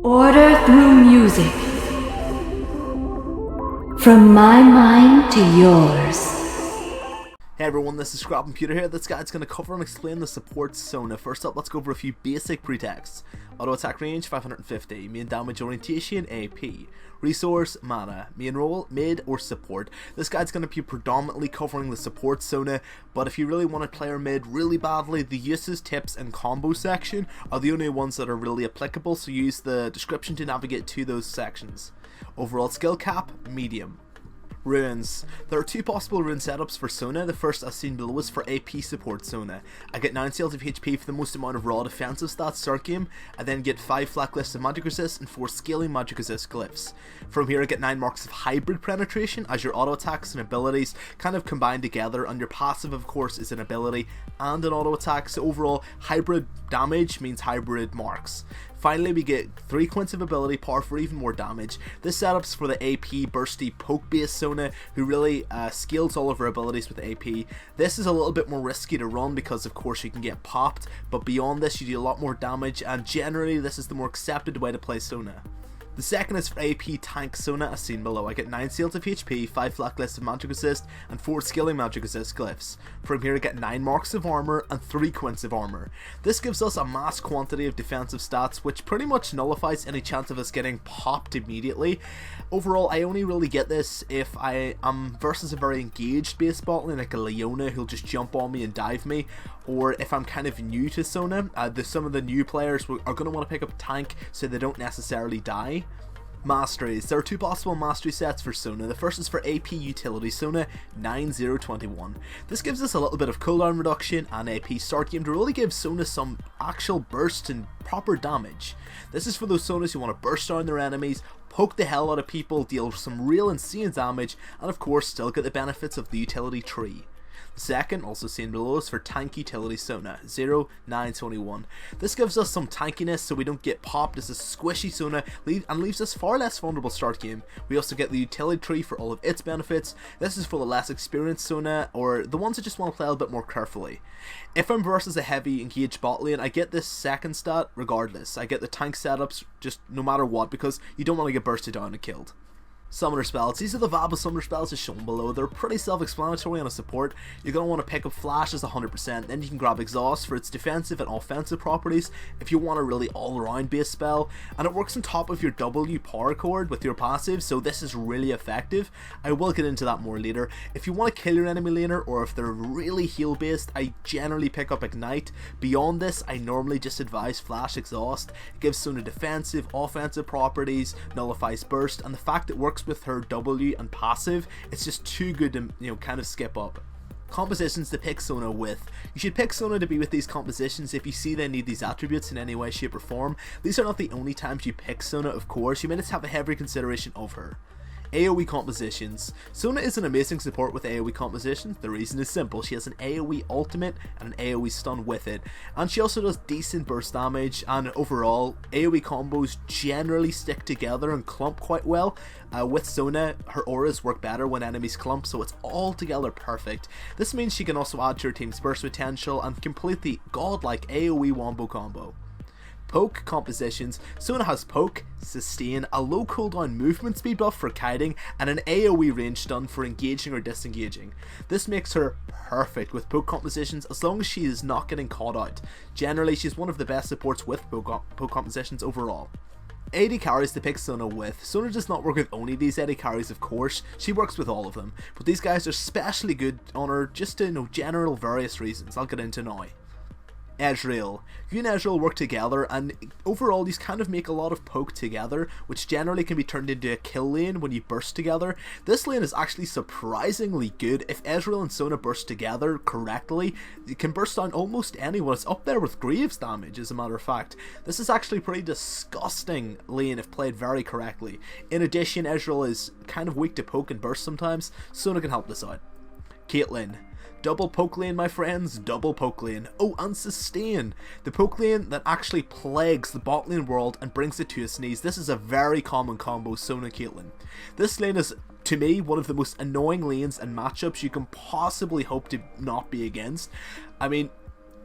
Order through music. From my mind to yours. Hey everyone, this is Scrap Computer here. This guide's going to cover and explain the support Sona. First up, let's go over a few basic pretexts. Auto attack range 550, main damage orientation AP, resource mana, main role mid or support. This guide's going to be predominantly covering the support Sona, but if you really want to play her mid really badly, the uses, tips and combo section are the only ones that are really applicable, so use the description to navigate to those sections. Overall skill cap, medium. Runes. There are two possible rune setups for Sona. The first, as seen below, is for AP support Sona. I get 9 sales of HP for the most amount of raw defensive stats start game. I then get 5 flat glyphs of magic resist and 4 scaling magic resist glyphs. From here I get 9 marks of hybrid penetration, as your auto attacks and abilities kind of combine together, and your passive of course is an ability and an auto attack, so overall hybrid damage means hybrid marks. Finally, we get 3 quints of ability power for even more damage. This setup's for the AP bursty poke based Sona, who really scales all of her abilities with AP. This is a little bit more risky to run because of course you can get popped, but beyond this you do a lot more damage, and generally this is the more accepted way to play Sona. The second is for AP tank Sona, as seen below. I get 9 sales of HP, 5 flat glyphs of magic resist, and 4 scaling magic resist glyphs. From here I get 9 marks of armor and 3 quints of armor. This gives us a mass quantity of defensive stats, which pretty much nullifies any chance of us getting popped immediately. Overall, I only really get this if I am versus a very engaged base bot lane like a Leona who'll just jump on me and dive me, or if I'm kind of new to Sona. Some of the new players are going to want to pick up tank so they don't necessarily die. Masteries. There are 2 possible mastery sets for Sona. The first is for AP utility Sona 9021. This gives us a little bit of cooldown reduction and AP start game to really give Sona some actual burst and proper damage. This is for those Sonas who want to burst down their enemies, poke the hell out of people, deal some real insane damage, and of course still get the benefits of the utility tree. The second, also seen below, is for tank utility Sona 0921. This gives us some tankiness so we don't get popped as a squishy Sona and leaves us far less vulnerable start game. We also get the utility tree for all of its benefits. This is for the less experienced Sona, or the ones that just want to play a little bit more carefully. If I'm versus a heavy engaged bot lane, I get this second stat regardless. I get the tank setups just no matter what, because you don't want to get bursted down and killed. Summoner spells. These are the viable summoner spells as shown below. They're pretty self-explanatory on a support. You're going to want to pick up Flash as 100%, then you can grab Exhaust for its defensive and offensive properties if you want a really all-around base spell, and it works on top of your W power chord with your passive, so this is really effective. I will get into that more later. If you want to kill your enemy laner, or if they're really heal based, I generally pick up Ignite. Beyond this, I normally just advise Flash Exhaust. It gives Sona defensive, offensive properties, nullifies burst, and the fact it works with her W and passive, it's just too good to kind of skip up. Compositions to pick Sona with. You should pick Sona to be with these compositions if you see they need these attributes in any way, shape or form. These are not the only times you pick Sona, of course. You may just have a heavy consideration of her. AoE compositions. Sona is an amazing support with AoE compositions. The reason is simple: she has an AoE ultimate and an AoE stun with it, and she also does decent burst damage, and overall AoE combos generally stick together and clump quite well. With Sona, her auras work better when enemies clump, so it's altogether perfect. This means she can also add to her team's burst potential and complete the godlike AoE wombo combo. Poke compositions. Sona has Poke, Sustain, a low cooldown movement speed buff for kiting, and an AoE range stun for engaging or disengaging. This makes her perfect with poke compositions as long as she is not getting caught out. Generally, she's one of the best supports with poke compositions overall. AD carries to pick Sona with. Sona does not work with only these AD carries, of course. She works with all of them, but these guys are especially good on her just to general various reasons I'll get into now. Ezreal. You and Ezreal work together, and overall these kind of make a lot of poke together, which generally can be turned into a kill lane when you burst together. This lane is actually surprisingly good. If Ezreal and Sona burst together correctly, you can burst down almost anyone. It's up there with Greaves damage, as a matter of fact. This is actually pretty disgusting lane if played very correctly. In addition, Ezreal is kind of weak to poke and burst sometimes. Sona can help this out. Caitlyn. Double poke lane, my friends, double poke lane. Oh, and sustain. The poke lane that actually plagues the bot lane world and brings it to a sneeze. This is a very common combo, Sona Caitlyn. This lane is, to me, one of the most annoying lanes and matchups you can possibly hope to not be against. I mean,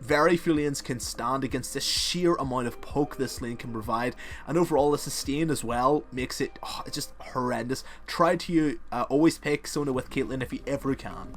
Very few lanes can stand against the sheer amount of poke this lane can provide, and overall the sustain as well makes it just horrendous. Try to always pick Sona with Caitlyn if you ever can.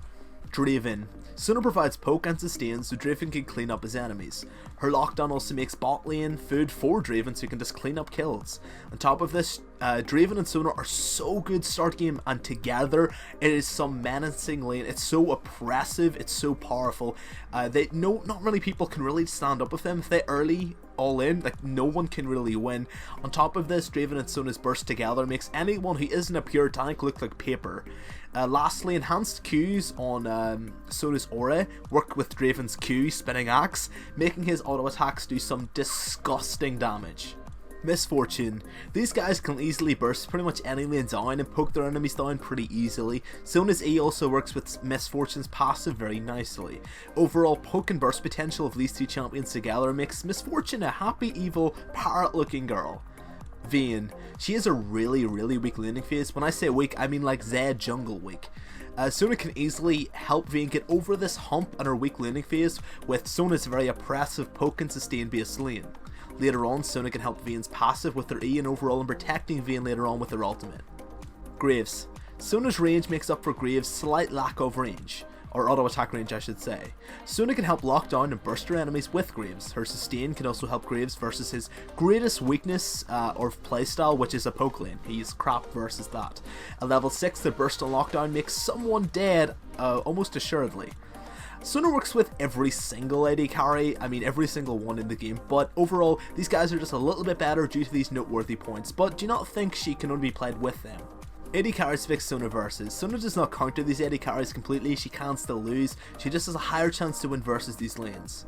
Draven. Sona provides poke and sustain so Draven can clean up his enemies. Her lockdown also makes bot lane food for Draven so he can just clean up kills. On top of this, Draven and Sona are so good start game, and together it is some menacing lane. It's so oppressive, it's so powerful. Not many people can really stand up with them. If they early all in, like, no one can really win. On top of this, Draven and Sona's burst together makes anyone who isn't a pure tank look like paper. Lastly, enhanced Qs on Sona's aura work with Draven's Q spinning axe, making his auto attacks do some disgusting damage. Misfortune. These guys can easily burst pretty much any lane down and poke their enemies down pretty easily. Sona's E also works with Misfortune's passive very nicely. Overall, poke and burst potential of these two champions together makes Misfortune a happy, evil, parrot looking girl. Vayne. She has a really weak laning phase. When I say weak, I mean like Zed jungle weak. Sona can easily help Vayne get over this hump and her weak laning phase with Sona's very oppressive poke and sustain based lane. Later on, Sona can help Vayne's passive with her E and overall in protecting Vayne later on with her ultimate. Graves. Sona's range makes up for Graves' slight lack of range. Or auto attack range I should say. Sona can help lock down and burst her enemies with Graves. Her sustain can also help Graves versus his greatest weakness or playstyle, which is a poke lane. He's crap versus that. At level 6, the burst and lockdown makes someone dead almost assuredly. Sona works with every single AD carry, I mean every single one in the game, but overall these guys are just a little bit better due to these noteworthy points, but do not think she can only be played with them. AD carries fix Sona versus. Sona does not counter these AD carries completely, she can still lose, she just has a higher chance to win versus these lanes.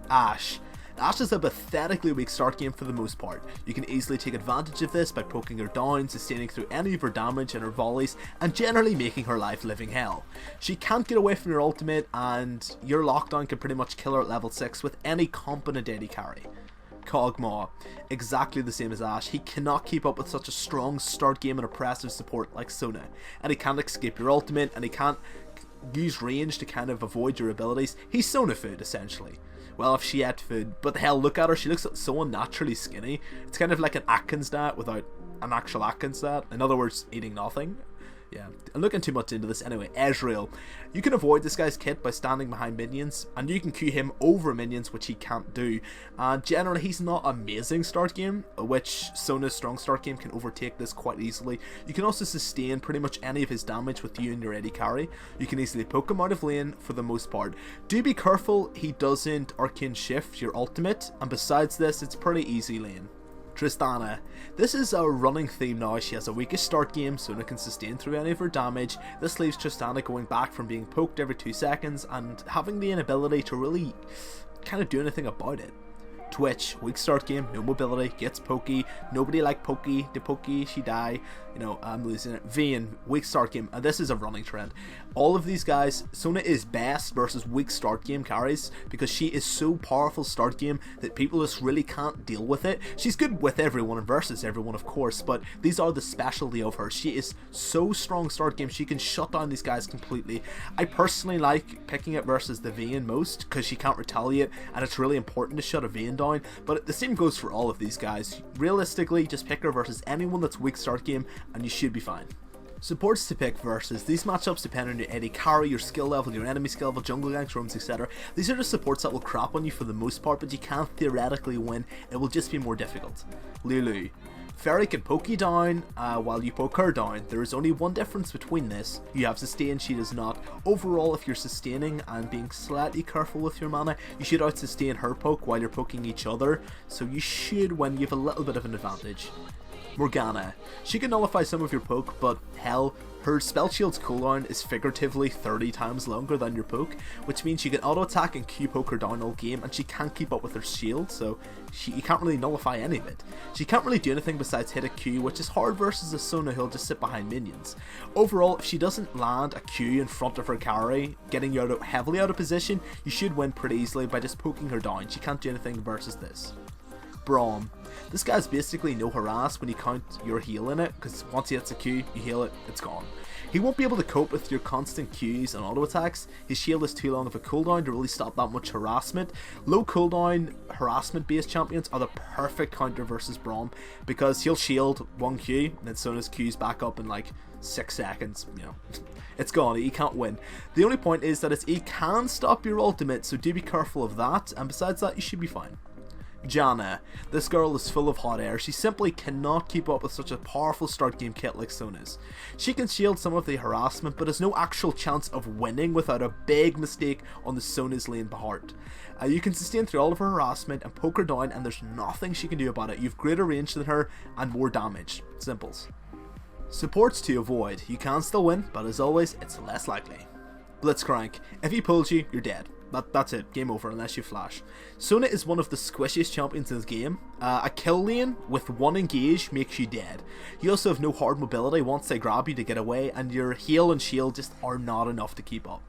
Ashe. Ashe is a pathetically weak start game for the most part. You can easily take advantage of this by poking her down, sustaining through any of her damage and her volleys, and generally making her life living hell. She can't get away from your ultimate, and your lockdown can pretty much kill her at level 6 with any competent AD carry. Kog'Maw, exactly the same as Ashe. He cannot keep up with such a strong start game and oppressive support like Sona, and he can't escape your ultimate, and he can't use range to kind of avoid your abilities. He's Sona food essentially. Well, if she ate food, but the hell, look at her, she looks so unnaturally skinny. It's kind of like an Atkins diet without an actual Atkins diet. In other words, eating nothing. Yeah, I'm looking too much into this. Anyway, Ezreal. You can avoid this guy's kit by standing behind minions, and you can Q him over minions, which he can't do. And generally, he's not amazing start game, which Sona's strong start game can overtake this quite easily. You can also sustain pretty much any of his damage with you and your AD carry. You can easily poke him out of lane for the most part. Do be careful he doesn't arcane shift your ultimate, and besides this, it's pretty easy lane. Tristana. This is a running theme now. She has a weakest start game, Sona can sustain through any of her damage. This leaves Tristana going back from being poked every 2 seconds and having the inability to really kind of do anything about it. Twitch, weak start game, no mobility, gets pokey, nobody like pokey, the pokey, she die, you know, I'm losing it. Vayne, weak start game, and this is a running trend. All of these guys, Sona is best versus weak start game carries because she is so powerful start game that people just really can't deal with it. She's good with everyone and versus everyone of course, but these are the specialty of her. She is so strong start game, she can shut down these guys completely. I personally like picking it versus the Vayne most because she can't retaliate and it's really important to shut a Vayne down, but the same goes for all of these guys. Realistically, just pick her versus anyone that's weak start game and you should be fine. Supports to pick versus. These matchups depend on your AD carry, your skill level, your enemy skill level, jungle ganks, roams, etc. These are the supports that will crap on you for the most part, but you can theoretically win. It will just be more difficult. Lulu. Fairy can poke you down while you poke her down. There is only one difference between this. You have sustain, she does not. Overall, if you're sustaining and being slightly careful with your mana, you should out sustain her poke while you're poking each other. So you should win, you have a little bit of an advantage. Morgana. She can nullify some of your poke, but hell, her spell shield's cooldown is figuratively 30 times longer than your poke, which means you can auto attack and Q poke her down all game, and she can't keep up with her shield, so you can't really nullify any of it. She can't really do anything besides hit a Q, which is hard versus a Sona who'll just sit behind minions. Overall, if she doesn't land a Q in front of her carry, getting you heavily out of position, you should win pretty easily by just poking her down. She can't do anything versus this. Braum. This guy's basically no harass when you count your heal in it, because once he hits a Q, you heal it, it's gone. He won't be able to cope with your constant Qs and auto attacks. His shield is too long of a cooldown to really stop that much harassment. Low cooldown harassment based champions are the perfect counter versus Braum, because he'll shield 1 Q and then Sona's Q's back up in like 6 seconds, you know. It's gone, he can't win. The only point is that he can stop your ultimate, so do be careful of that, and besides that, you should be fine. Janna. This girl is full of hot air. She simply cannot keep up with such a powerful start game kit like Sona's. She can shield some of the harassment, but has no actual chance of winning without a big mistake on the Sona's lane behind. You can sustain through all of her harassment and poke her down, and there's nothing she can do about it. You've greater range than her and more damage. Simples. Supports to avoid. You can still win, but as always, it's less likely. Blitzcrank. If he pulls you, you're dead. That's it, game over unless you flash. Sona is one of the squishiest champions in this game. A kill lane with 1 engage makes you dead. You also have no hard mobility once they grab you to get away, and your heal and shield just are not enough to keep up.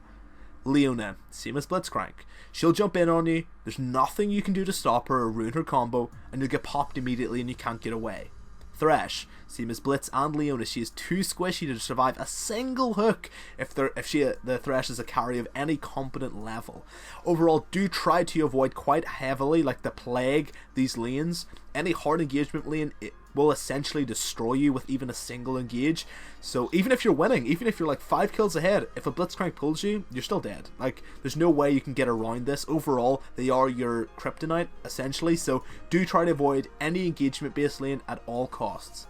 Leona, same as Blitzcrank. She'll jump in on you, there's nothing you can do to stop her or ruin her combo, and you'll get popped immediately and you can't get away. Thresh, same as Blitz and Leona, she is too squishy to survive a single hook if the Thresh is a carry of any competent level. Overall, do try to avoid quite heavily, like the plague, these lanes. Any hard engagement lane, it will essentially destroy you with even a single engage. So even if you're winning, even if you're like 5 kills ahead, if a Blitzcrank pulls you, you're still dead. Like, there's no way you can get around this. Overall, they are your kryptonite, essentially, so do try to avoid any engagement based lane at all costs.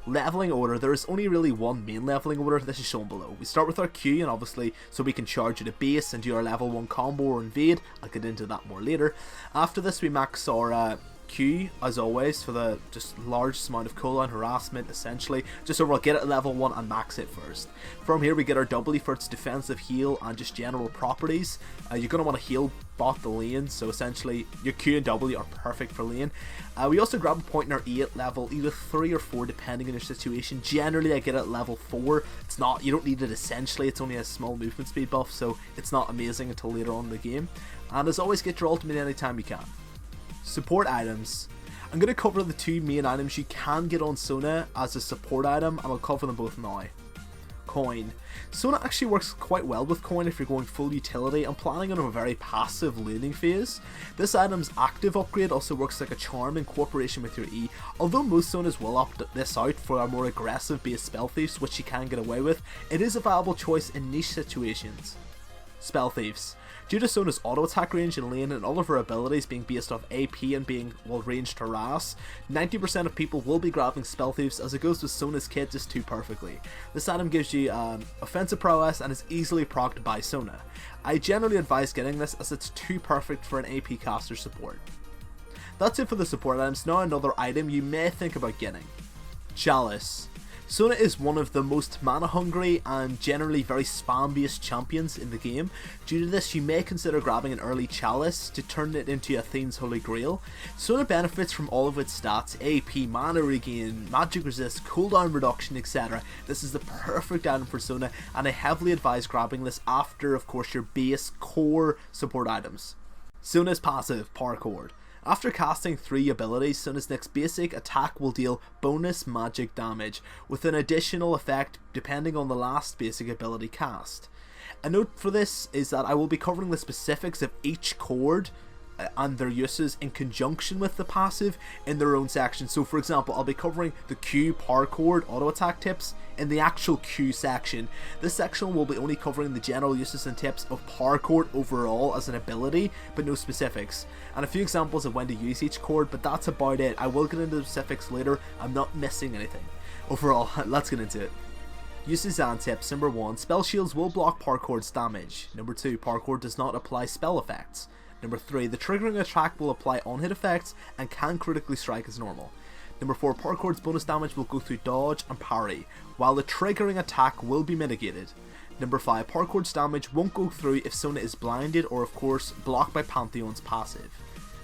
Leveling order, there is only really one main leveling order. This is shown below. We start with our Q, and obviously so we can charge at a base and do our level 1 combo or invade. I'll get into that more later. After this, we max our Q, as always, for the just largest amount of cooldown harassment, essentially. Just overall get it at level 1 and max it first. From here we get our W for its defensive heal and just general properties. You're going to want to heal bot the lane, so essentially your Q and W are perfect for lane. We also grab a point in our E at level either 3 or 4 depending on your situation. Generally I get it at level 4. It's not, you don't need it essentially, it's only a small movement speed buff, so it's not amazing until later on in the game. And as always, get your ultimate anytime you can. Support items. I'm going to cover the 2 main items you can get on Sona as a support item, and I'll cover them both now. Coin. Sona actually works quite well with coin if you're going full utility and planning on a very passive laning phase. This item's active upgrade also works like a charm in cooperation with your E. Although most Sonas will opt this out for a more aggressive based spell thieves, which you can get away with, it is a viable choice in niche situations. Spell thieves. Due to Sona's auto attack range in lane and all of her abilities being based off AP and being well ranged harass, 90% of people will be grabbing Spell Thieves as it goes with Sona's kit just too perfectly. This item gives you offensive prowess and is easily procced by Sona. I generally advise getting this as it's too perfect for an AP caster support. That's it for the support items. Now another item you may think about getting. Chalice. Sona is one of the most mana hungry and generally very spam based champions in the game. Due to this, you may consider grabbing an early Chalice to turn it into Athene's Holy Grail. Sona benefits from all of its stats: AP, mana regain, magic resist, cooldown reduction, etc. This is the perfect item for Sona, and I heavily advise grabbing this after, of course, your base core support items. Sona's passive, Chord. After casting 3 abilities, Sona's next basic attack will deal bonus magic damage, with an additional effect depending on the last basic ability cast. A note for this is that I will be covering the specifics of each chord and their uses in conjunction with the passive in their own section. So for example, I'll be covering the Q Chord auto attack tips in the actual Q section. This section will be only covering the general uses and tips of Chord overall as an ability, but no specifics, and a few examples of when to use each chord, but that's about it. I will get into the specifics later, I'm not missing anything. Overall, let's get into it. Uses and tips. Number 1, spell shields will block Chord's damage. Number 2, Chord does not apply spell effects. Number 3, the triggering attack will apply on-hit effects and can critically strike as normal. Number 4, Chord's bonus damage will go through dodge and parry, while the triggering attack will be mitigated. Number 5, Chord's damage won't go through if Sona is blinded or of course blocked by Pantheon's passive.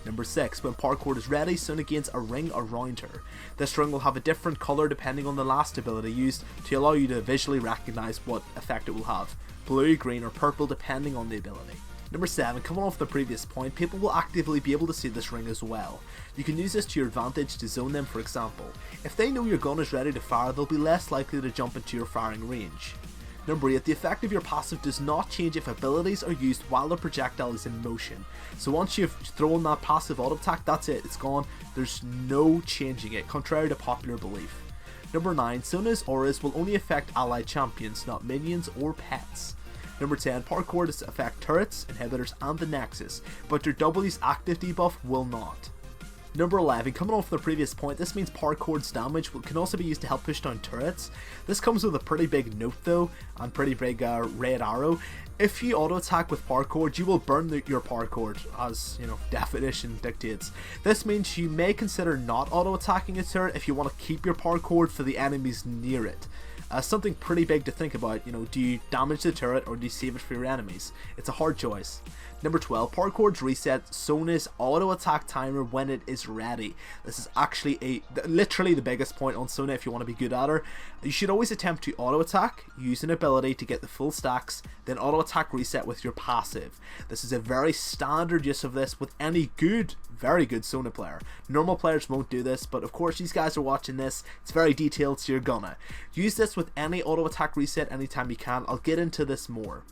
Number 6, when Chord is ready, Sona gains a ring around her. This ring will have a different colour depending on the last ability used to allow you to visually recognise what effect it will have: blue, green or purple depending on the ability. Number 7, coming off the previous point, people will actively be able to see this ring as well. You can use this to your advantage to zone them, for example. If they know your gun is ready to fire, they'll be less likely to jump into your firing range. Number 8, the effect of your passive does not change if abilities are used while the projectile is in motion. So once you've thrown that passive auto attack, that's it, it's gone. There's no changing it, contrary to popular belief. Number 9, Sona's auras will only affect allied champions, not minions or pets. Number 10, Chord does affect turrets, inhibitors and the Nexus, but your W's active debuff will not. Number 11, coming off the previous point, this means Chord's damage can also be used to help push down turrets. This comes with a pretty big note though, and pretty big red arrow. If you auto attack with Chord, you will burn your Chord, as definition dictates. This means you may consider not auto attacking a turret if you want to keep your Chord for the enemies near it. Something pretty big to think about, do you damage the turret or do you save it for your enemies? It's a hard choice. Number 12, Chord's reset Sona's auto attack timer when it is ready. This is actually literally the biggest point on Sona if you want to be good at her. You should always attempt to auto attack, use an ability to get the full stacks, then auto attack reset with your passive. This is a very standard use of this with any very good Sona player. Normal players won't do this, but of course these guys are watching this, it's very detailed, so you're gonna. Use this with any auto attack reset anytime you can. I'll get into this more.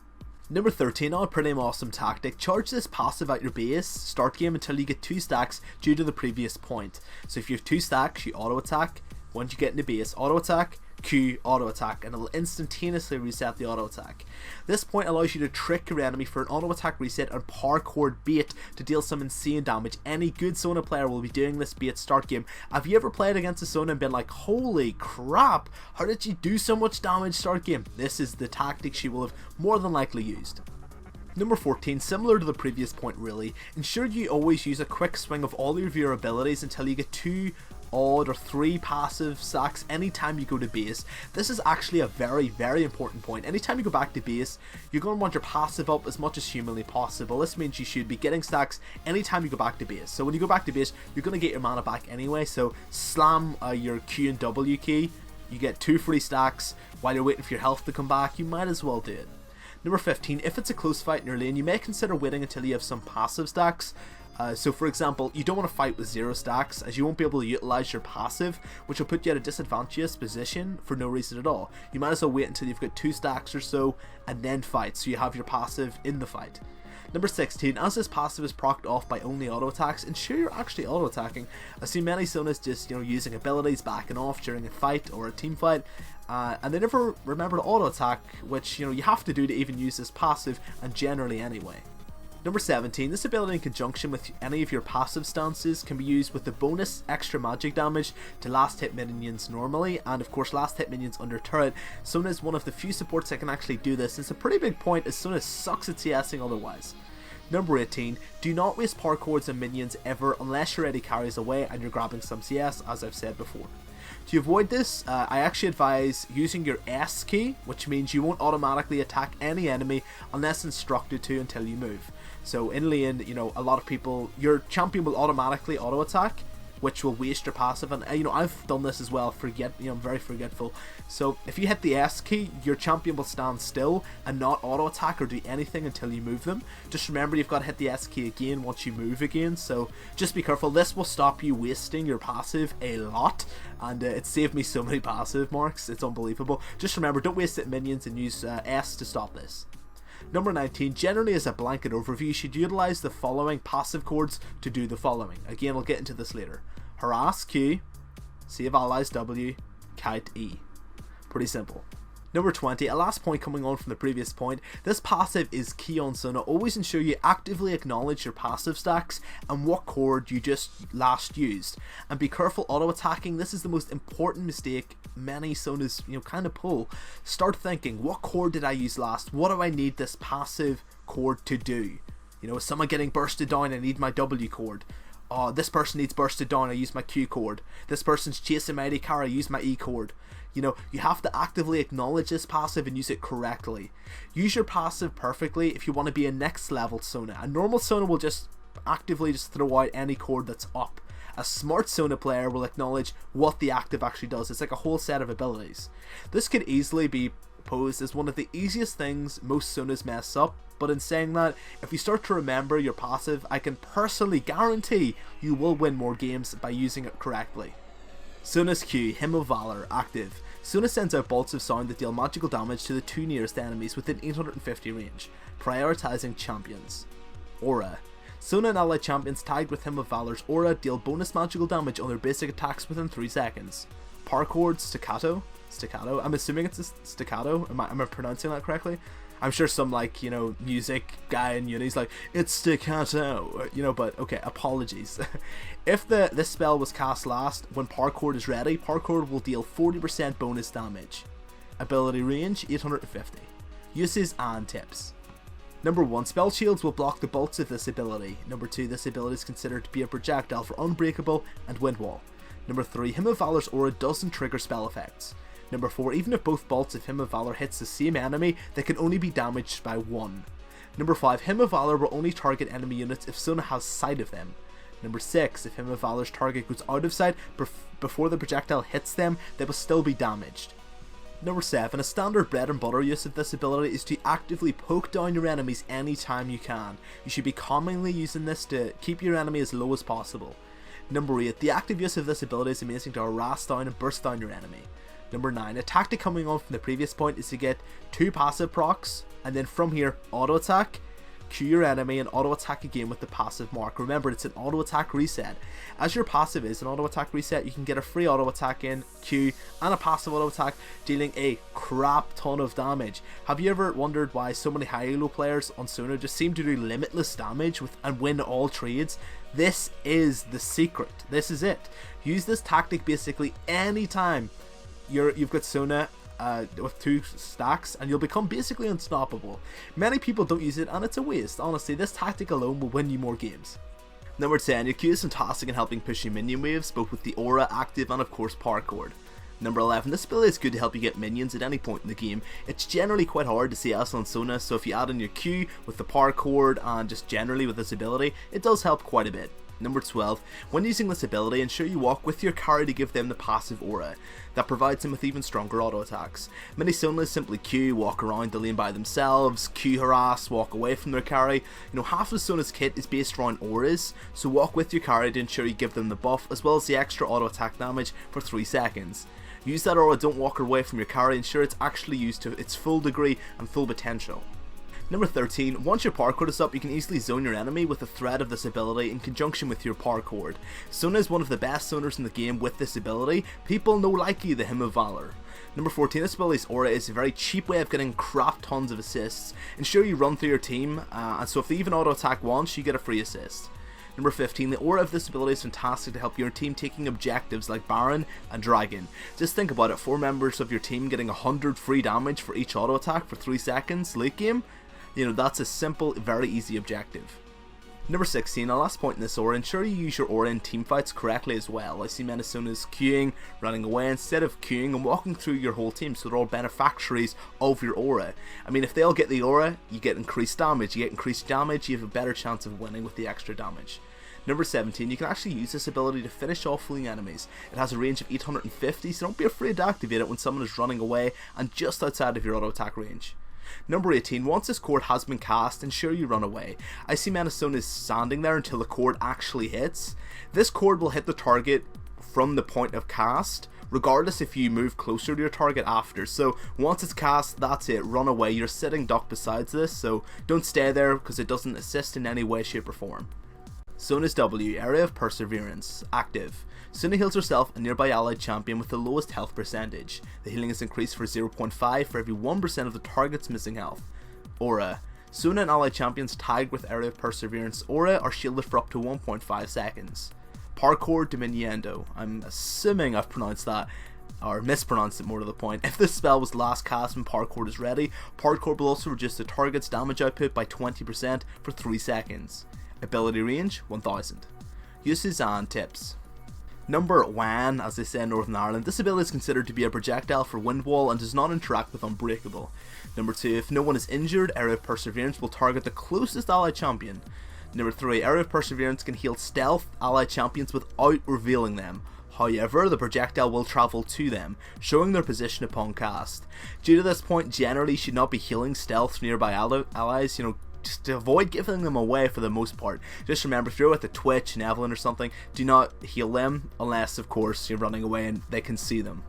Number 13, a pretty awesome tactic. Charge this passive at your base, start game until you get 2 stacks due to the previous point. So if you have 2 stacks, you auto attack. Once you get into base, auto attack, Q, auto attack, and it'll instantaneously reset the auto attack. This point allows you to trick your enemy for an auto attack reset and Chord bait to deal some insane damage. Any good Sona player will be doing this bait start game. Have you ever played against a Sona and been like, holy crap, how did you do so much damage start game? This is the tactic she will have more than likely used. Number 14, similar to the previous point really, ensure you always use a quick swing of all of your abilities until you get 2 odd or 3 passive stacks anytime you go to base. This is actually a very important point. Anytime you go back to base, you're going to want your passive up as much as humanly possible. This means you should be getting stacks anytime you go back to base. So when you go back to base, you're going to get your mana back anyway, so slam your Q and W key, you get 2 free stacks while you're waiting for your health to come back. You might as well do it. Number 15, if it's a close fight in your lane, you may consider waiting until you have some passive stacks. So for example, you don't want to fight with 0 stacks, as you won't be able to utilize your passive, which will put you at a disadvantageous position for no reason at all. You might as well wait until you've got 2 stacks or so and then fight, so you have your passive in the fight. Number 16, as this passive is procced off by only auto attacks, ensure you're actually auto attacking. I see many Sonas just using abilities backing off during a fight or a team fight, and they never remember to auto attack, which you have to do to even use this passive, and generally anyway. Number 17, this ability in conjunction with any of your passive stances can be used with the bonus extra magic damage to last hit minions normally, and of course last hit minions under turret. Sona is one of the few supports that can actually do this. It's a pretty big point as Sona sucks at CSing otherwise. Number 18, do not waste Chords and minions ever unless your AD carries away and you're grabbing some CS, as I've said before. To avoid this, I actually advise using your S key, which means you won't automatically attack any enemy unless instructed to until you move. So in lane, a lot of people, your champion will automatically auto attack, which will waste your passive, and I've done this as well. I'm very forgetful. So if you hit the S key, your champion will stand still and not auto attack or do anything until you move them. Just remember, you've got to hit the S key again once you move again, so just be careful. This will stop you wasting your passive a lot, and it saved me so many passive marks, it's unbelievable. Just remember, don't waste it minions and use S to stop this. Number 19, generally as a blanket overview, you should utilize the following passive chords to do the following. Again, I'll get into this later. Harass Q, Save Allies W, Kite E. Pretty simple. Number 20, a last point coming on from the previous point, this passive is key on Sona. Always ensure you actively acknowledge your passive stacks and what chord you just last used. And be careful auto attacking. This is the most important mistake many Sonas kind of pull. Start thinking, what chord did I use last? What do I need this passive chord to do? Is someone getting bursted down? I need my W chord. Oh, this person needs bursted down, I use my Q chord. This person's chasing my AD carry, I use my E chord. You have to actively acknowledge this passive and use it correctly. Use your passive perfectly if you want to be a next level Sona. A normal Sona will just actively throw out any chord that's up. A smart Sona player will acknowledge what the active actually does. It's like a whole set of abilities. This could easily be pose is one of the easiest things most Sonas mess up, but in saying that, if you start to remember your passive, I can personally guarantee you will win more games by using it correctly. Sona's Q, Hymn of Valor, active. Sona sends out bolts of sound that deal magical damage to the 2 nearest enemies within 850 range, prioritizing champions. Aura. Sona and allied champions tagged with Hymn of Valor's aura deal bonus magical damage on their basic attacks within 3 seconds. Chord, Staccato? I'm assuming it's a staccato. Am I pronouncing that correctly? I'm sure some, like, you know, music guy in uni's like, it's staccato, you know, but okay, apologies. If this spell was cast last, when Chord is ready, Chord will deal 40% bonus damage. Ability range, 850. Uses and tips. Number 1, spell shields will block the bolts of this ability. Number 2, this ability is considered to be a projectile for Unbreakable and Wind Wall. Number 3, Hymn of Valor's aura doesn't trigger spell effects. Number 4, even if both bolts of Hymn of Valor hits the same enemy, they can only be damaged by 1. Number 5, Hymn of Valor will only target enemy units if Sona has sight of them. Number 6, if Hymn of Valor's target goes out of sight before the projectile hits them, they will still be damaged. Number 7, a standard bread and butter use of this ability is to actively poke down your enemies anytime you can. You should be commonly using this to keep your enemy as low as possible. Number 8, the active use of this ability is amazing to harass down and burst down your enemy. Number 9, a tactic coming on from the previous point is to get 2 passive procs, and then from here, auto attack, Q your enemy, and auto attack again with the passive mark. Remember, it's an auto attack reset. As your passive is an auto attack reset, you can get a free auto attack in, Q, and a passive auto attack, dealing a crap ton of damage. Have you ever wondered why so many high elo players on Sona just seem to do limitless damage and win all trades? This is the secret. This is it. Use this tactic basically anytime you've got Sona with 2 stacks, and you'll become basically unstoppable. Many people don't use it, and it's a waste. Honestly, this tactic alone will win you more games. Number 10, your Q is fantastic in helping push your minion waves, both with the aura, active, and of course Chord. Number 11, this ability is good to help you get minions at any point in the game. It's generally quite hard to CS on Sona, so if you add in your Q with the Chord and just generally with this ability, it does help quite a bit. Number 12, when using this ability, ensure you walk with your carry to give them the passive aura. That provides them with even stronger auto attacks. Many Sonas simply Q, walk around to lane by themselves, Q harass, walk away from their carry. You know, half of Sona's kit is based around auras, so walk with your carry to ensure you give them the buff as well as the extra auto attack damage for 3 seconds. Use that aura, don't walk away from your carry, ensure it's actually used to its full degree and full potential. Number 13, once your Chord is up, you can easily zone your enemy with the threat of this ability in conjunction with your Chord. Sona is one of the best zoners in the game with this ability. People know likely the Hymn of Valor. Number 14, this ability's aura is a very cheap way of getting crap tons of assists. Ensure you run through your team, and so if they even auto attack once, you get a free assist. Number 15, the aura of this ability is fantastic to help your team taking objectives like Baron and Dragon. Just think about it, 4 members of your team getting 100 free damage for each auto attack for 3 seconds late game. You know, that's a simple, very easy objective. Number 16, a last point in this aura, ensure you use your aura in teamfights correctly as well. I see many Sonas queuing, running away instead of queuing and walking through your whole team, so they're all beneficiaries of your aura. I mean, if they all get the aura, you get increased damage. You have a better chance of winning with the extra damage. Number 17, you can actually use this ability to finish off fleeing enemies. It has a range of 850, so don't be afraid to activate it when someone is running away and just outside of your auto attack range. Number 18, once this Chord has been cast, ensure you run away. I see many Sonas standing there until the Chord actually hits. This Chord will hit the target from the point of cast, regardless if you move closer to your target after. So once it's cast, that's it, run away. You're sitting duck beside this, so don't stay there because it doesn't assist in any way, shape or form. Sona's W, Aria of Perseverance, active. Sona heals herself a nearby allied champion with the lowest health percentage. The healing is increased for 0.5 for every 1% of the target's missing health. Aura. Sona and allied champions tagged with Aria of Perseverance aura are shielded for up to 1.5 seconds. Chord Diminuendo. I'm assuming I've pronounced that, or mispronounced it more to the point. If this spell was last cast when Chord is ready, Chord will also reduce the target's damage output by 20% for 3 seconds. Ability range 1000. Uses and tips. Number 1, as they say in Northern Ireland, this ability is considered to be a projectile for Wind Wall and does not interact with Unbreakable. Number 2, if no one is injured, Aria of Perseverance will target the closest allied champion. Number 3, Aria of Perseverance can heal stealth allied champions without revealing them. However, the projectile will travel to them, showing their position upon cast. Due to this point, generally you should not be healing stealth nearby allies, just to avoid giving them away for the most part. Just remember, if you're with a Twitch, an Evelyn or something, do not heal them unless, of course, you're running away and they can see them.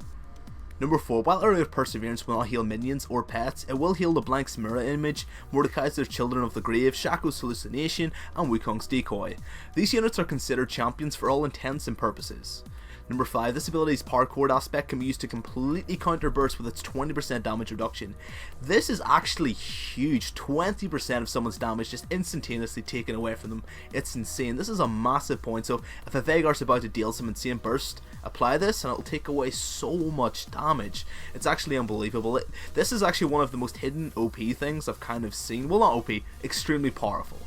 Number 4, while Aria of Perseverance will not heal minions or pets, it will heal the Blank's mirror image, Mordekaiser's Children of the Grave, Shaco's Hallucination, and Wukong's Decoy. These units are considered champions for all intents and purposes. Number 5, this ability's Chord aspect can be used to completely counter burst with its 20% damage reduction. This is actually huge, 20% of someone's damage just instantaneously taken away from them. It's insane. This is a massive point, so if a Veigar's about to deal some insane burst, apply this and it'll take away so much damage. It's actually unbelievable. This is actually one of the most hidden OP things I've kind of seen. Well, not OP, extremely powerful.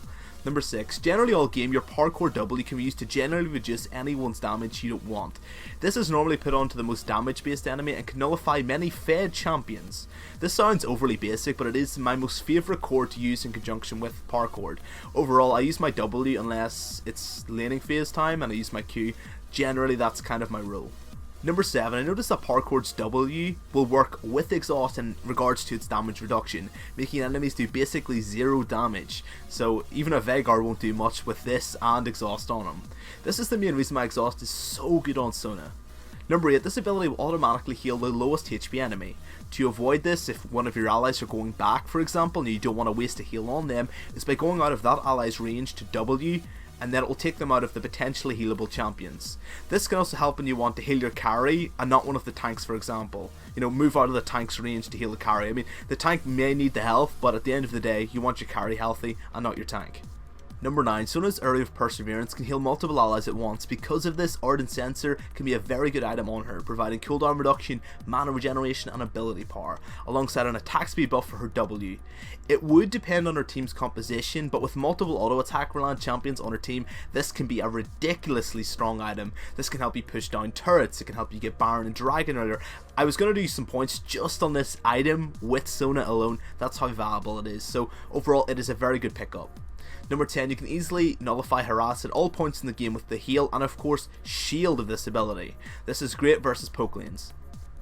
Number 6, generally all game your Chord W can be used to generally reduce anyone's damage you don't want. This is normally put onto the most damage based enemy and can nullify many fed champions. This sounds overly basic, but it is my most favourite chord to use in conjunction with Chord. Overall, I use my W unless it's laning phase time, and I use my Q. Generally that's kind of my rule. Number 7, I noticed that Chord's W will work with exhaust in regards to its damage reduction, making enemies do basically 0 damage, so even a Veigar won't do much with this and exhaust on him. This is the main reason my exhaust is so good on Sona. Number 8, this ability will automatically heal the lowest HP enemy. To avoid this, if one of your allies are going back for example and you don't want to waste a heal on them, is by going out of that ally's range to W, and then it will take them out of the potentially healable champions. This can also help when you want to heal your carry and not one of the tanks, for example. Move out of the tank's range to heal the carry. I mean, the tank may need the health, but at the end of the day, you want your carry healthy and not your tank. Number 9, Sona's Aria of Perseverance can heal multiple allies at once. Because of this, Ardent Sensor can be a very good item on her, providing cooldown reduction, mana regeneration and ability power, alongside an attack speed buff for her W. It would depend on her team's composition, but with multiple auto attack reliant champions on her team, this can be a ridiculously strong item. This can help you push down turrets, it can help you get Baron and Dragon earlier. I was going to do some points just on this item with Sona alone, that's how valuable it is, so overall it is a very good pickup. Number 10, you can easily nullify harass at all points in the game with the heal and of course shield of this ability. This is great versus poke lanes.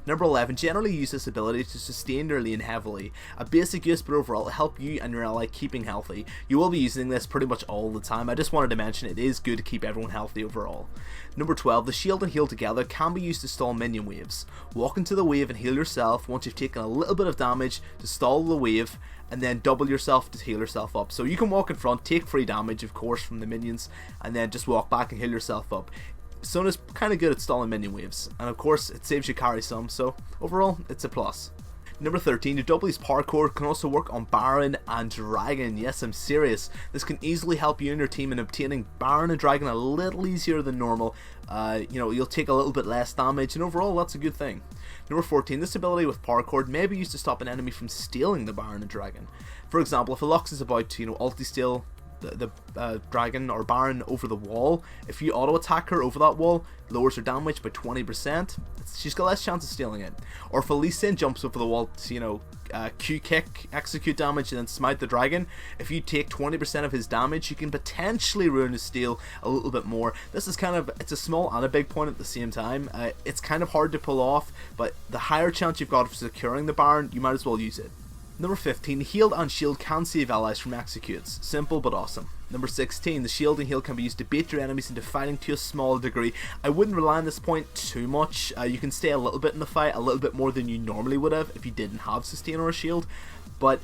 Number 11, generally use this ability to sustain your lane heavily. A basic use, but overall it'll help you and your ally keeping healthy. You will be using this pretty much all the time. I just wanted to mention it is good to keep everyone healthy overall. Number 12, the shield and heal together can be used to stall minion waves. Walk into the wave and heal yourself once you've taken a little bit of damage to stall the wave, and then double yourself to heal yourself up. So you can walk in front, take free damage of course from the minions, and then just walk back and heal yourself up. Sona's kind of good at stalling minion waves, and of course it saves you carry some, so overall it's a plus. Number 13, your W's Chord can also work on Baron and Dragon. Yes, I'm serious. This can easily help you and your team in obtaining Baron and Dragon a little easier than normal. You'll take a little bit less damage, and overall that's a good thing. Number 14, this ability with Chord may be used to stop an enemy from stealing the Baron and Dragon. For example, if a Lux is about to ulti-steal the Dragon or Baron over the wall, if you auto attack her over that wall, lowers her damage by 20%, she's got less chance of stealing it. Or if a Lee Sin jumps over the wall to Q kick, execute damage and then smite the dragon, if you take 20% of his damage, you can potentially ruin his steal a little bit more. This is it's a small and a big point at the same time. It's kind of hard to pull off, but the higher chance you've got of securing the Baron, you might as well use it. Number 15, heal and shield can save allies from executes. Simple but awesome. Number 16, the shield and heal can be used to bait your enemies into fighting to a small degree. I wouldn't rely on this point too much. You can stay a little bit in the fight, a little bit more than you normally would have if you didn't have sustain or a shield. But,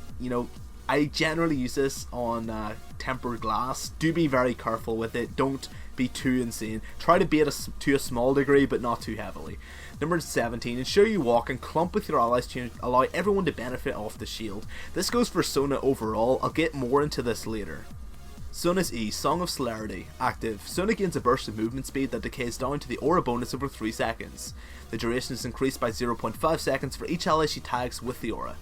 I generally use this on tempered glass. Do be very careful with it. Don't be too insane. Try to bait to a small degree, but not too heavily. Number 17, ensure you walk and clump with your allies to allow everyone to benefit off the shield. This goes for Sona overall. I'll get more into this later. Sona's E, Song of Celerity. Active. Sona gains a burst of movement speed that decays down to the aura bonus over 3 seconds. The duration is increased by 0.5 seconds for each ally she tags with the aura.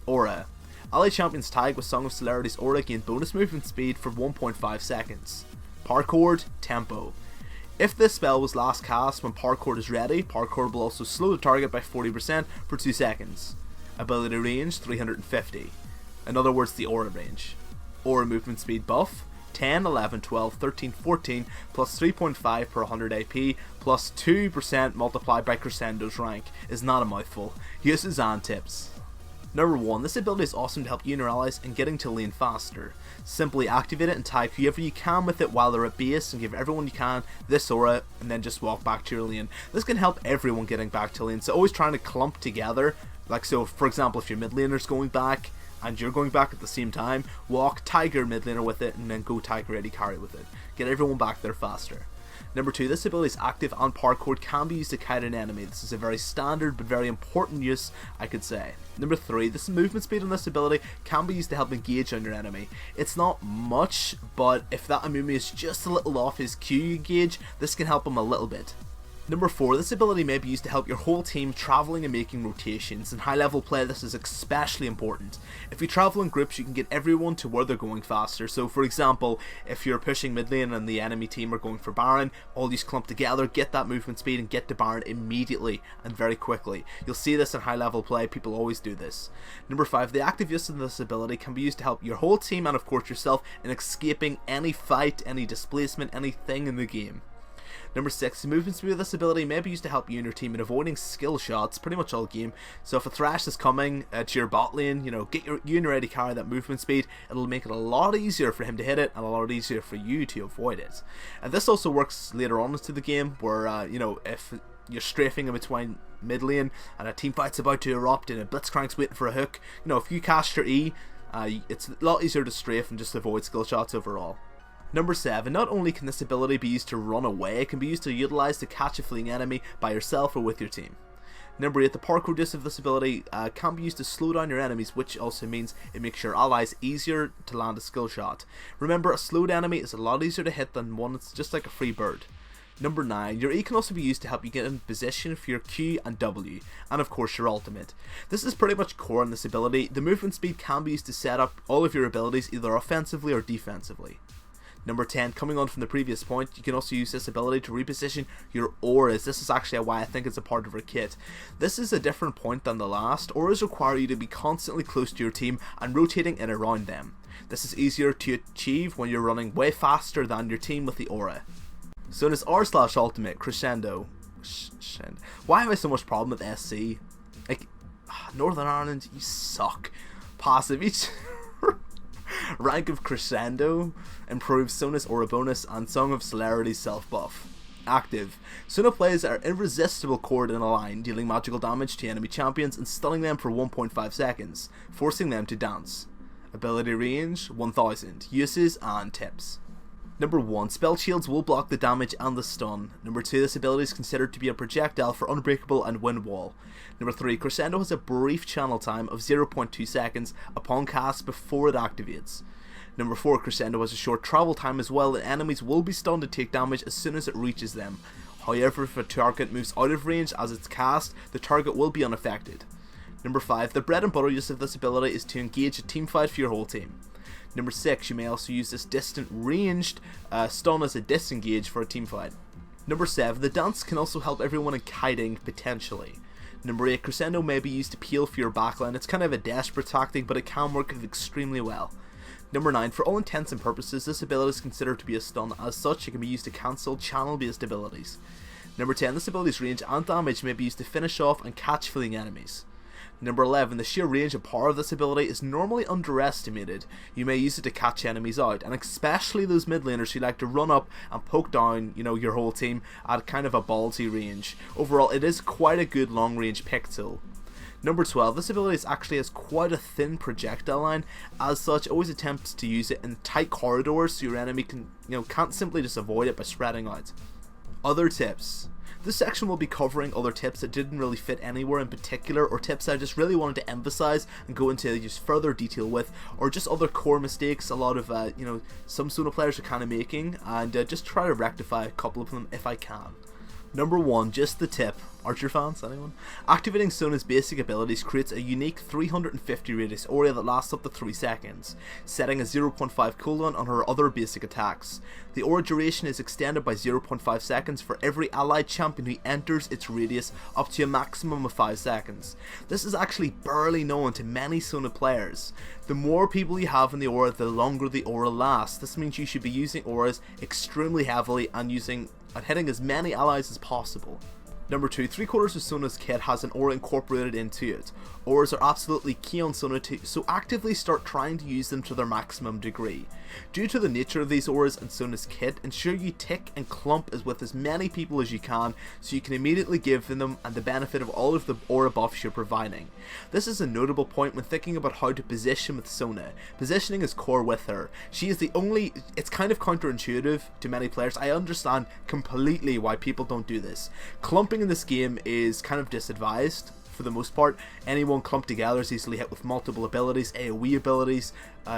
Aura. Ally champions tag with Song of Celerity's aura gain bonus movement speed for 1.5 seconds. Chord, Tempo. If this spell was last cast when Chord is ready, Chord will also slow the target by 40% for 2 seconds. Ability range 350. In other words, the aura range. Aura movement speed buff 10, 11, 12, 13, 14, plus 3.5 per 100 AP, plus 2% multiplied by Crescendo's rank is not a mouthful. Uses and tips. Number 1, this ability is awesome to help you and your allies in getting to lane faster. Simply activate it and tag whoever you can with it while they're at base, and give everyone you can this aura, and then just walk back to your lane. This can help everyone getting back to lane, so always trying to clump together. Like, so for example, if your mid laner's going back and you're going back at the same time, walk, tag your mid laner with it, and then go tag your AD carry with it. Get everyone back there faster. Number 2, this ability is active and Chord can be used to kite an enemy. This is a very standard but very important use, I could say. Number 3, this movement speed on this ability can be used to help engage on your enemy. It's not much, but if that enemy is just a little off his Q gauge, this can help him a little bit. Number 4, this ability may be used to help your whole team travelling and making rotations. In high level play, this is especially important. If you travel in groups, you can get everyone to where they're going faster. So for example, if you're pushing mid lane and the enemy team are going for Baron, all these clump together, get that movement speed and get to Baron immediately and very quickly. You'll see this in high level play, people always do this. Number 5, the active use of this ability can be used to help your whole team and of course yourself in escaping any fight, any displacement, anything in the game. Number 6, the movement speed of this ability may be used to help you and your team in avoiding skill shots pretty much all game. So if a Thresh is coming to your bot lane, get you and your AD carry that movement speed, it'll make it a lot easier for him to hit it and a lot easier for you to avoid it. And this also works later on into the game where, if you're strafing in between mid lane and a team fight's about to erupt and a Blitzcrank's waiting for a hook, if you cast your E, it's a lot easier to strafe and just avoid skill shots overall. Number 7, not only can this ability be used to run away, it can be used to utilize to catch a fleeing enemy by yourself or with your team. Number 8, the Chord use of this ability can be used to slow down your enemies, which also means it makes your allies easier to land a skill shot. Remember, a slowed enemy is a lot easier to hit than one that's just like a free bird. Number 9, your E can also be used to help you get in position for your Q and W, and of course your ultimate. This is pretty much core in this ability. The movement speed can be used to set up all of your abilities either offensively or defensively. Number 10, coming on from the previous point, you can also use this ability to reposition your auras. This is actually why I think it's a part of her kit. This is a different point than the last. Auras require you to be constantly close to your team and rotating in around them. This is easier to achieve when you're running way faster than your team with the aura. Sona's R/ultimate, Crescendo. Why have I so much problem with SC? Like, Northern Ireland, you suck. Passive, each rank of Crescendo improves Sona's aura bonus and Song of Celerity's self buff. Active. Sona plays are irresistible Chord in a line, dealing magical damage to enemy champions and stunning them for 1.5 seconds, forcing them to dance. Ability range 1000. Uses and tips. Number 1, spell shields will block the damage and the stun. Number 2, this ability is considered to be a projectile for unbreakable and wind wall. Number 3, Crescendo has a brief channel time of 0.2 seconds upon cast before it activates. Number 4, Crescendo has a short travel time as well, and enemies will be stunned to take damage as soon as it reaches them. However, if a target moves out of range as it's cast, the target will be unaffected. Number 5, the bread and butter use of this ability is to engage a team fight for your whole team. Number 6, you may also use this distant ranged stun as a disengage for a team fight. Number 7, the dance can also help everyone in kiting potentially. Number 8, Crescendo may be used to peel for your backline. It's kind of a desperate tactic, but it can work extremely well. Number 9, for all intents and purposes, this ability is considered to be a stun. As such, it can be used to cancel channel-based abilities. Number 10, this ability's range and damage may be used to finish off and catch fleeing enemies. Number 11, the sheer range and power of this ability is normally underestimated. You may use it to catch enemies out, and especially those mid laners who like to run up and poke down, your whole team at kind of a ballsy range. Overall, it is quite a good long range pick tool. Number 12, this ability actually has quite a thin projectile line. As such, always attempt to use it in tight corridors so your enemy can't simply just avoid it by spreading out. Other tips. This section will be covering other tips that didn't really fit anywhere in particular, or tips that I just really wanted to emphasize and go into just further detail with, or just other core mistakes a lot of some Sona players are kind of making, and just try to rectify a couple of them if I can. Number 1, just the tip. Archer fans, anyone? Activating Sona's basic abilities creates a unique 350 radius aura that lasts up to 3 seconds, setting a 0.5 cooldown on her other basic attacks. The aura duration is extended by 0.5 seconds for every allied champion who enters its radius, up to a maximum of 5 seconds. This is actually barely known to many Sona players. The more people you have in the aura, the longer the aura lasts. This means you should be using auras extremely heavily and hitting as many allies as possible. Number 2, 3/4 of Sona's kit has an aura incorporated into it. Auras are absolutely key on Sona too, so actively start trying to use them to their maximum degree. Due to the nature of these auras and Sona's kit, ensure you tick and clump with as many people as you can, so you can immediately give them and the benefit of all of the aura buffs you're providing. This is a notable point when thinking about how to position with Sona. Positioning is core with her. She is the only, it's kind of counterintuitive to many players. I understand completely why people don't do this. Clumping in this game is kind of disadvised. For the most part, anyone clumped together is easily hit with multiple abilities, AoE abilities,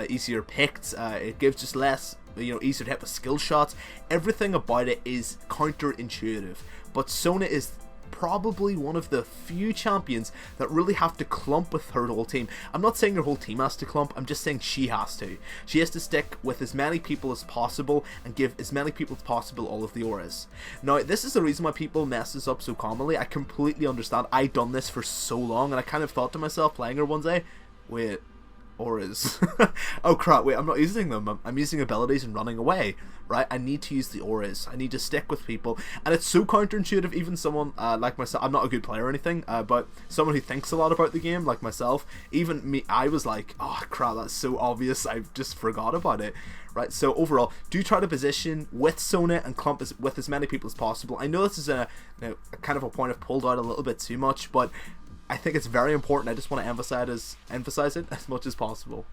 easier picked, it gives just less, easier to hit with skill shots. Everything about it is counterintuitive, but Sona is probably one of the few champions that really have to clump with her whole team. I'm not saying her whole team has to clump, I'm just saying she has to. She has to stick with as many people as possible and give as many people as possible all of the auras. Now, this is the reason why people mess this up so commonly. I completely understand. I've done this for so long, and I kind of thought to myself playing her one day, wait, auras. Oh crap, wait, I'm not using them. I'm using abilities and running away, right? I need to use the auras. I need to stick with people. And it's so counterintuitive, even someone like myself. I'm not a good player or anything, but someone who thinks a lot about the game, like myself, even me, I was like, oh crap, that's so obvious, I just forgot about it. Right, so overall, do try to position with Sona and clump with as many people as possible. I know this is a kind of a point I've pulled out a little bit too much, but I think it's very important. I just want to emphasize it as much as possible.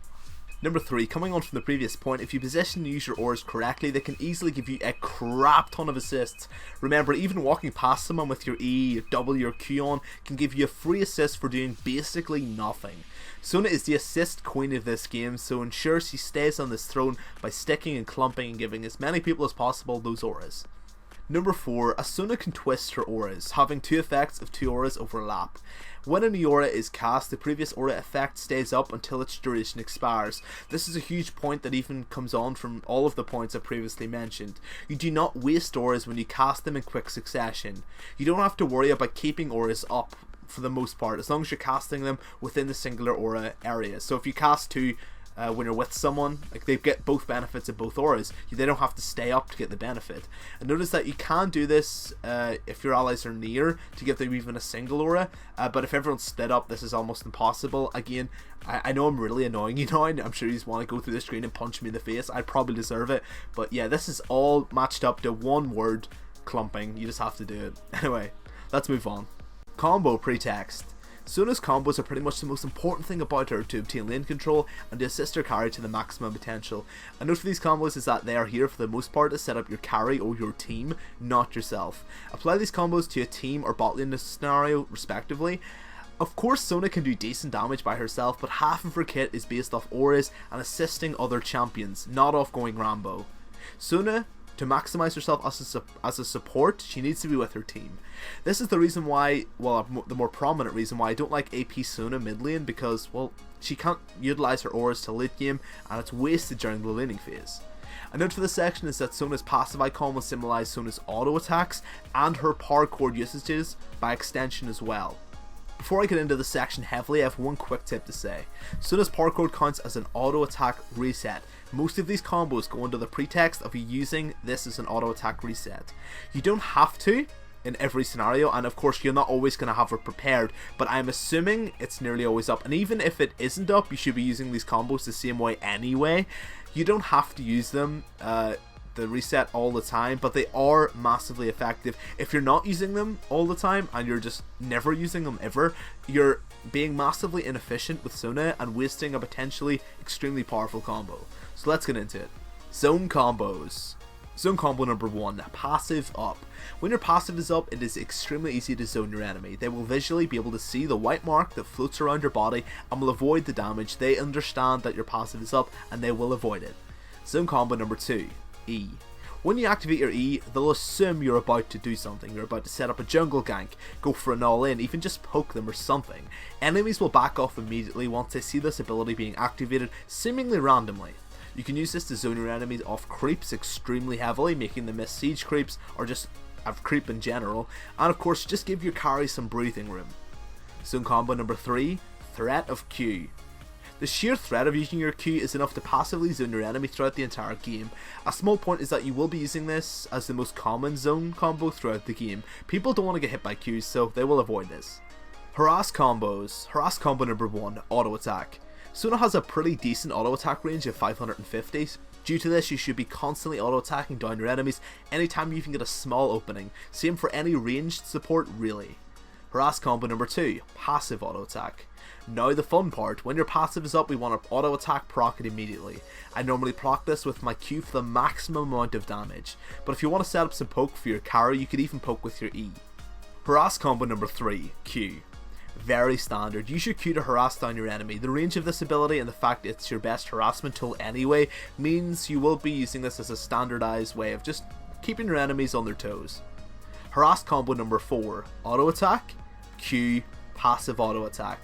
Number 3, coming on from the previous point, if you position and use your auras correctly, they can easily give you a crap ton of assists. Remember, even walking past someone with your E, W or Q on can give you a free assist for doing basically nothing. Sona is the assist queen of this game, so ensure she stays on this throne by sticking and clumping and giving as many people as possible those auras. Number 4, a Sona can twist her auras, having 2 effects of 2 auras overlap. When a new aura is cast, the previous aura effect stays up until its duration expires. This is a huge point that even comes on from all of the points I previously mentioned. You do not waste auras when you cast them in quick succession. You don't have to worry about keeping auras up for the most part, as long as you're casting them within the singular aura area. So if you cast 2 when you're with someone, like, they get both benefits of both auras. They don't have to stay up to get the benefit. And notice that you can do this if your allies are near, to give them even a single aura, but if everyone's split up, this is almost impossible. Again, I know I'm really annoying you now, and I'm sure you just want to go through the screen and punch me in the face. I probably deserve it, but yeah, this is all matched up to one word: clumping. You just have to do it. Anyway, let's move on. Combo pretext. Sona's combos are pretty much the most important thing about her to obtain lane control and to assist her carry to the maximum potential. A note for these combos is that they are here for the most part to set up your carry or your team, not yourself. Apply these combos to a team or bot lane scenario respectively. Of course, Sona can do decent damage by herself, but half of her kit is based off auras and assisting other champions, not off going Rambo. Sona, to maximize herself as a support, she needs to be with her team. This is the reason why, well, the more prominent reason why I don't like AP Sona mid lane, because, well, she can't utilize her auras to late game and it's wasted during the laning phase. A note for this section is that Sona's passive icon will symbolize Sona's auto attacks and her power chord usages by extension as well. Before I get into this section heavily, I have one quick tip to say. Sona's power chord counts as an auto attack reset. Most of these combos go under the pretext of you using this as an auto attack reset. You don't have to in every scenario, and of course you're not always going to have it prepared, but I'm assuming it's nearly always up, and even if it isn't up, you should be using these combos the same way anyway. You don't have to use them the reset all the time, but they are massively effective. If you're not using them all the time and you're just never using them ever, you're being massively inefficient with Sona and wasting a potentially extremely powerful combo. So let's get into it. Zone combos. Zone combo number 1, passive up. When your passive is up, it is extremely easy to zone your enemy. They will visually be able to see the white mark that floats around your body and will avoid the damage. They understand that your passive is up and they will avoid it. Zone combo number 2, E. When you activate your E, they'll assume you're about to do something. You're about to set up a jungle gank, go for an all-in, even just poke them or something. Enemies will back off immediately once they see this ability being activated, seemingly randomly. You can use this to zone your enemies off creeps extremely heavily, making them miss siege creeps or just have creep in general, and of course just give your carry some breathing room. Zone combo number 3, Threat of Q. The sheer threat of using your Q is enough to passively zone your enemy throughout the entire game. A small point is that you will be using this as the most common zone combo throughout the game. People don't want to get hit by Qs, so they will avoid this. Harass combos. Harass combo number 1, Auto Attack. Sona has a pretty decent auto attack range of 550. Due to this, you should be constantly auto attacking down your enemies anytime you can get a small opening. Same for any ranged support really. Harass combo number 2, Passive Auto Attack. Now the fun part, when your passive is up we want to auto attack proc it immediately. I normally proc this with my Q for the maximum amount of damage, but if you want to set up some poke for your carry you could even poke with your E. Harass combo number 3, Q. Very standard. Use your Q to harass down your enemy. The range of this ability and the fact it's your best harassment tool anyway means you will be using this as a standardized way of just keeping your enemies on their toes. Harass combo number 4, Auto Attack, Q, Passive Auto Attack.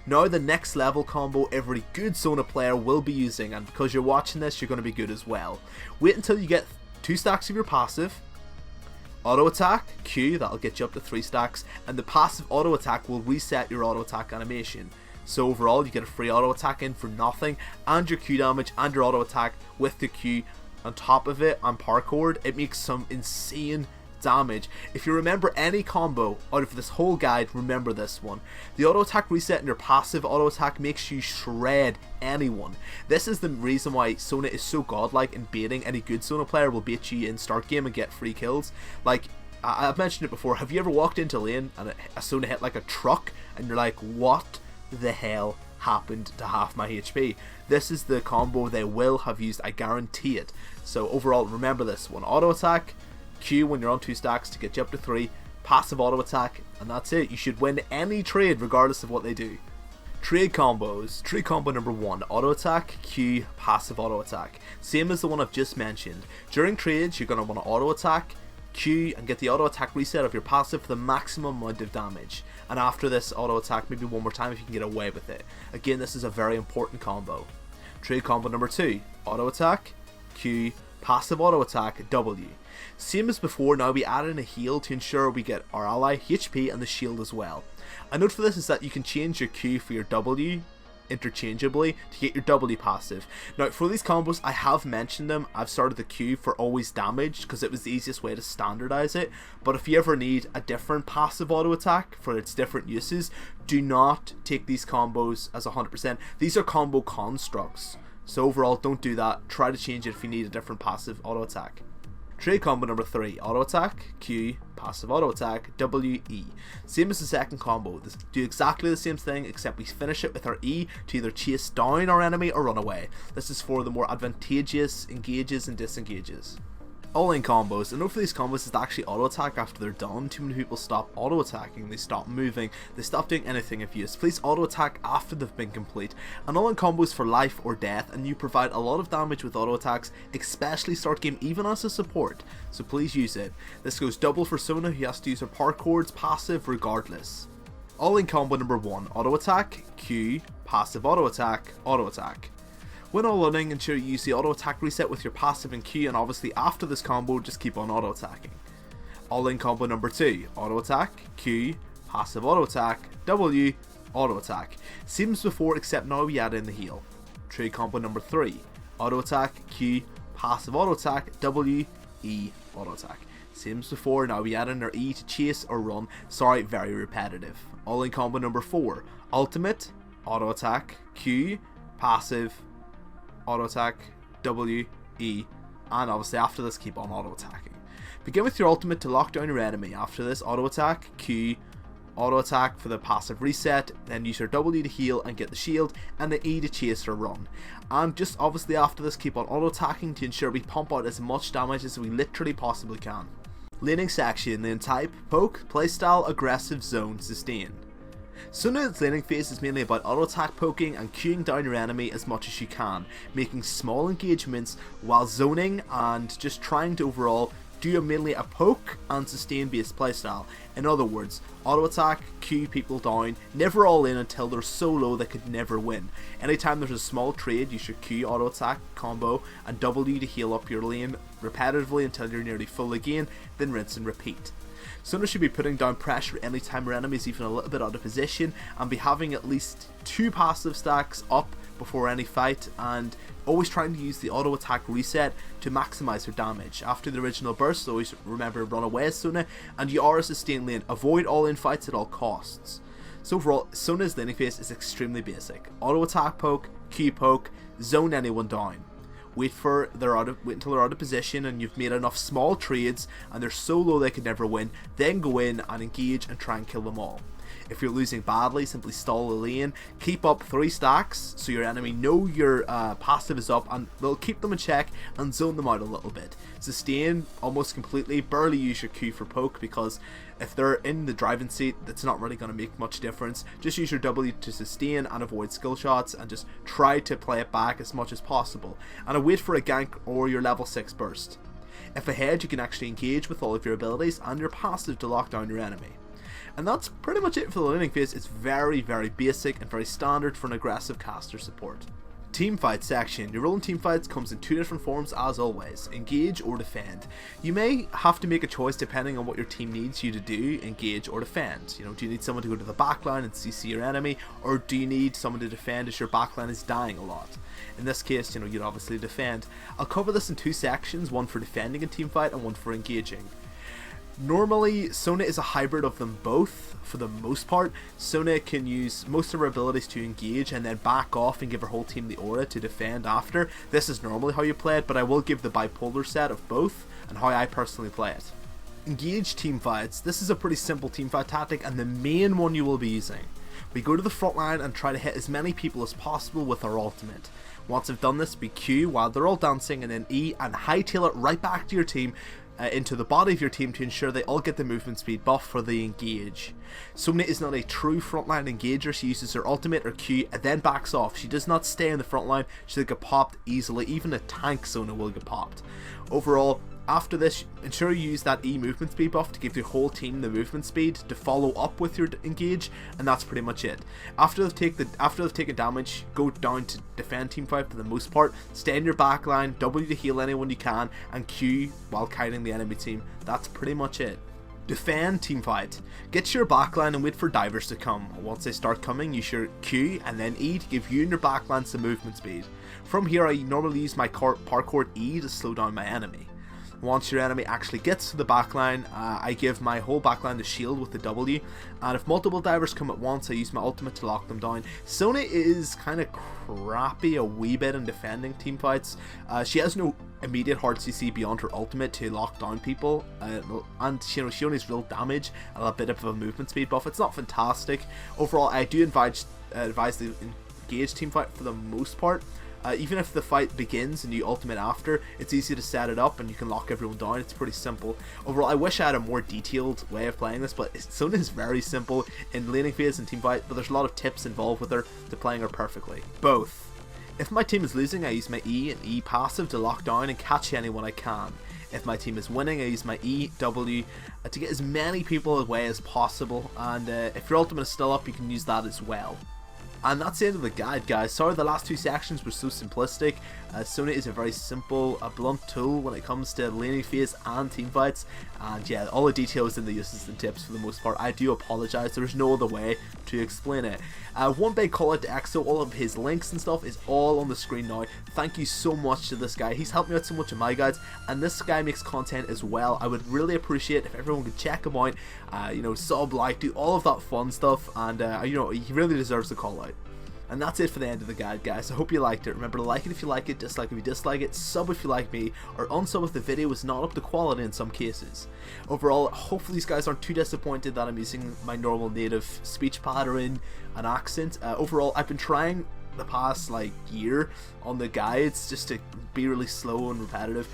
Now the next level combo every good Sona player will be using, and because you're watching this you're going to be good as well. Wait until you get 2 stacks of your passive, auto attack, Q, that'll get you up to 3 stacks, and the passive auto attack will reset your auto attack animation. So overall you get a free auto attack in for nothing, and your Q damage and your auto attack with the Q on top of it on Chord. It makes some insane damage. If you remember any combo out of this whole guide, remember this one. The auto attack reset in your passive auto attack makes you shred anyone. This is the reason why Sona is so godlike in baiting. Any good Sona player will bait you in start game and get free kills. Like I've mentioned it before, have you ever walked into lane and a Sona hit like a truck and you're like, what the hell happened to half my HP? This is the combo they will have used, I guarantee it. So overall remember this one, auto attack, Q when you're on 2 stacks to get you up to 3, passive auto attack, and that's it. You should win any trade regardless of what they do. Trade combos. Trade combo number 1, auto attack, Q, passive auto attack. Same as the one I've just mentioned. During trades you're going to want to auto attack, Q, and get the auto attack reset of your passive for the maximum amount of damage. And after this auto attack maybe one more time if you can get away with it. Again, this is a very important combo. Trade combo number 2, auto attack, Q, passive auto attack, W. Same as before, now we add in a heal to ensure we get our ally, HP, and the shield as well. A note for this is that you can change your Q for your W interchangeably to get your W passive. Now for these combos I have mentioned them, I've started the Q for always damaged because it was the easiest way to standardize it, but if you ever need a different passive auto attack for its different uses, do not take these combos as 100%. These are combo constructs, so overall don't do that. Try to change it if you need a different passive auto attack. Trade combo number 3, auto attack, Q, passive auto attack, W, E. Same as the second combo, this do exactly the same thing except we finish it with our E to either chase down our enemy or run away. This is for the more advantageous engages and disengages. All-in combos. A note for these combos is to actually auto attack after they're done. Too many people stop auto attacking, they stop moving, they stop doing anything of use. Please auto attack after they've been complete. An all-in combo is for life or death, and you provide a lot of damage with auto attacks, especially start game even as a support, so please use it. This goes double for Sona, who has to use her Chord's passive regardless. All-in combo number 1, auto attack, Q, passive auto attack, auto attack. When all running, ensure you use the auto attack reset with your passive and Q, and obviously after this combo just keep on auto attacking. All-in combo number 2, auto attack, Q, passive auto attack, W, auto attack. Same as before except now we add in the heal. Trade combo number 3, auto attack, Q, passive auto attack, W, E, auto attack. Same as before, now we add in our E to chase or run. Sorry, very repetitive. All-in combo number 4, ultimate, auto attack, Q, passive, auto attack, W, E, and obviously after this keep on auto attacking. Begin with your ultimate to lock down your enemy. After this, auto attack, Q, auto attack for the passive reset, then use your W to heal and get the shield, and the E to chase or run. And just obviously after this keep on auto attacking to ensure we pump out as much damage as we literally possibly can. Laning section, then type, poke, playstyle, aggressive, zone, sustain. Sona's laning phase is mainly about auto attack poking and queuing down your enemy as much as you can, making small engagements while zoning and just trying to overall do mainly a poke and sustain based playstyle. In other words, auto attack, queue people down, never all in until they're so low they could never win. Anytime there's a small trade, you should queue auto attack, combo, and W to heal up your lane repetitively until you're nearly full again, then rinse and repeat. Sona should be putting down pressure anytime her enemy is even a little bit out of position, and be having at least 2 passive stacks up before any fight, and always trying to use the auto attack reset to maximize her damage. After the original burst, always remember run away as Sona, and you are a sustain lane. Avoid all in fights at all costs. So overall, Sona's laning phase is extremely basic. Auto attack poke, Q poke, zone anyone down. Wait until they're out of position and you've made enough small trades and they're so low they could never win, then go in and engage and try and kill them all. If you're losing badly, simply stall the lane, keep up 3 stacks so your enemy know your passive is up, and they'll keep them in check and zone them out a little bit. Sustain almost completely, barely use your Q for poke, because if they're in the driving seat, that's not really going to make much difference. Just use your W to sustain and avoid skill shots, and just try to play it back as much as possible, and wait for a gank or your level 6 burst. If ahead, you can actually engage with all of your abilities and your passive to lock down your enemy. And that's pretty much it for the laning phase. It's very basic and very standard for an aggressive caster support. Teamfight section. Your role in teamfights comes in 2 different forms as always, engage or defend. You may have to make a choice depending on what your team needs you to do, engage or defend. You know, do you need someone to go to the backline and CC your enemy, or do you need someone to defend as your backline is dying a lot? In this case, you know, you'd obviously defend. I'll cover this in 2 sections, one for defending in teamfight and one for engaging. Normally, Sona is a hybrid of them both. For the most part, Sona can use most of her abilities to engage and then back off and give her whole team the aura to defend after. This is normally how you play it, but I will give the bipolar set of both and how I personally play it. Engage teamfights. This is a pretty simple teamfight tactic and the main one you will be using. We go to the front line and try to hit as many people as possible with our ultimate. Once I've done this, we Q while they're all dancing and then E and hightail it right back to your team, into the body of your team to ensure they all get the movement speed buff for the engage. Sona is not a true frontline engager. She uses her ultimate or Q and then backs off. She does not stay in the front line. She'll get popped easily. Even a tank Sona will get popped. Overall, after this, ensure you use that E movement speed buff to give your whole team the movement speed to follow up with your engage, and that's pretty much it. After they've taken damage, go down to defend teamfight for the most part. Stay in your backline, W to heal anyone you can, and Q while kiting the enemy team. That's pretty much it. Defend teamfight. Get to your backline and wait for divers to come. Once they start coming, use your Q and then E to give you and your backline some movement speed. From here, I normally use my parkour E to slow down my enemy. Once your enemy actually gets to the backline, I give my whole backline the shield with the W, and if multiple divers come at once, I use my ultimate to lock them down. Sona is kind of crappy a wee bit in defending teamfights. She has no immediate hard CC beyond her ultimate to lock down people, and you know, she only has real damage and a bit of a movement speed buff. It's not fantastic. Overall, I do advise the engaged teamfight for the most part. Even if the fight begins and you ultimate after, it's easy to set it up and you can lock everyone down. It's pretty simple. Overall, I wish I had a more detailed way of playing this, but Sona is very simple in laning phase and teamfight, but there's a lot of tips involved with her to playing her perfectly. Both. If my team is losing, I use my E and E passive to lock down and catch anyone I can. If my team is winning, I use my E, W to get as many people away as possible, and if your ultimate is still up, you can use that as well. And that's the end of the guide, guys. Sorry the last 2 sections were so simplistic. Sona is a very simple, blunt tool when it comes to laning phase and teamfights. And yeah, all the details in the uses and tips for the most part. I do apologise, there's no other way to explain it. One big call out to EXO, all of his links and stuff is all on the screen now. Thank you so much to this guy. He's helped me out so much in my guides, and this guy makes content as well. I would really appreciate if everyone could check him out, you know, sub, like, do all of that fun stuff, and you know, he really deserves a call out. And that's it for the end of the guide, guys. I hope you liked it. Remember to like it if you like it, dislike if you dislike it, sub if you like me, or unsub if the video is not up to quality in some cases. Overall, hopefully these guys aren't too disappointed that I'm using my normal native speech pattern and accent. Overall, I've been trying the past like year on the guides just to be really slow and repetitive,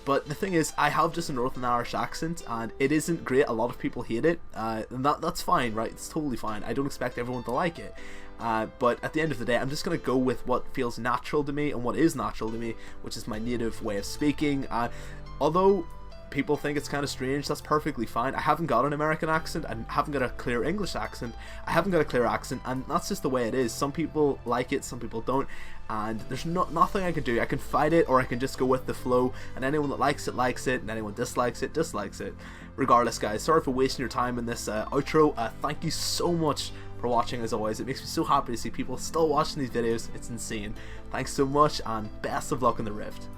But the thing is, I have just a Northern Irish accent, and it isn't great. A lot of people hate it, and that's fine, right? It's totally fine. I don't expect everyone to like it. But at the end of the day, I'm just going to go with what feels natural to me and what is natural to me, which is my native way of speaking. Although people think it's kind of strange, that's perfectly fine. I haven't got an American accent, I haven't got a clear English accent, I haven't got a clear accent, and that's just the way it is. Some people like it, some people don't, and there's nothing I can do. I can fight it, or I can just go with the flow, and anyone that likes it, and anyone dislikes it, dislikes it. Regardless, guys, sorry for wasting your time in this outro. Thank you so much for watching. As always, it makes me so happy to see people still watching these videos. It's insane. Thanks so much, and best of luck in the Rift.